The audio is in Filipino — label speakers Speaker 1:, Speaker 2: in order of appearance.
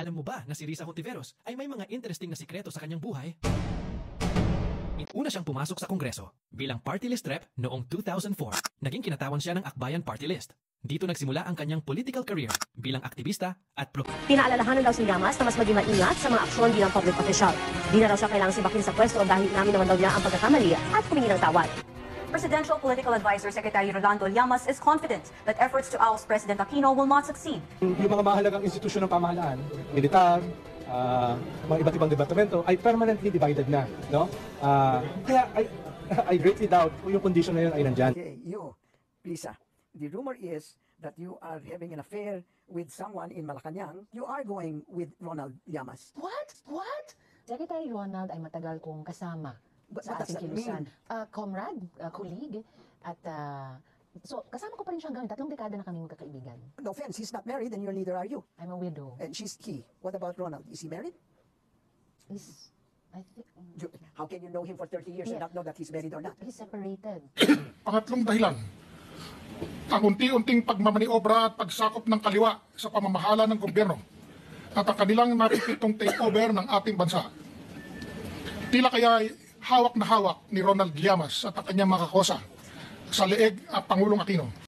Speaker 1: Alam mo ba na si Risa Hontiveros ay may mga interesting na sikreto sa kanyang buhay? Una siyang pumasok sa Kongreso bilang party list rep noong 2004. Naging kinatawan siya ng Akbayan Party List. Dito nagsimula ang kanyang political career bilang aktivista at
Speaker 2: Pinaalalahanan daw si Llamas na mas maging maingat sa mga aksyon bilang public official. Di na raw siya kailangang sibakin sa pwesto dahil namin naman daw niya ang pagkakamali at humingi ng tawad.
Speaker 3: Presidential Political Advisor Secretary Rolando Llamas is confident that efforts to oust President Aquino will not succeed.
Speaker 4: Yung mga mahalagang institusyon ng pamahalaan, militar, mga iba't ibang departamento ay permanently divided na, no? Kaya I greatly doubt kung yung condition na yun ay nandyan.
Speaker 5: Okay, you, Lisa, the rumor is that you are having an affair with someone in Malacanang. You are going with Ronald Llamas.
Speaker 6: What? What? Secretary Ronald ay matagal kong kasama sa
Speaker 5: What does
Speaker 6: ating
Speaker 5: that mean?
Speaker 6: kilusan. Comrade, colleague, at so kasama ko pa rin siya hanggang 3 dekada na kami magkakaibigan.
Speaker 5: No offense, he's not married and neither are you.
Speaker 6: I'm a widow.
Speaker 5: And she's he. What about Ronald? Is he married?
Speaker 6: I think
Speaker 5: How can you know him for 30 years and not know that he's married or not?
Speaker 6: he's separated.
Speaker 7: Pangatlong dahilan, ang unti-unting pagmamaniobra at pagsakop ng kaliwa sa pamamahala ng gobyerno at ang kanilang napipitong takeover ng ating bansa. Tila kaya hawak na hawak ni Ronald Llamas at ang kanyang mga kakosa sa leeg at Pangulong Aquino.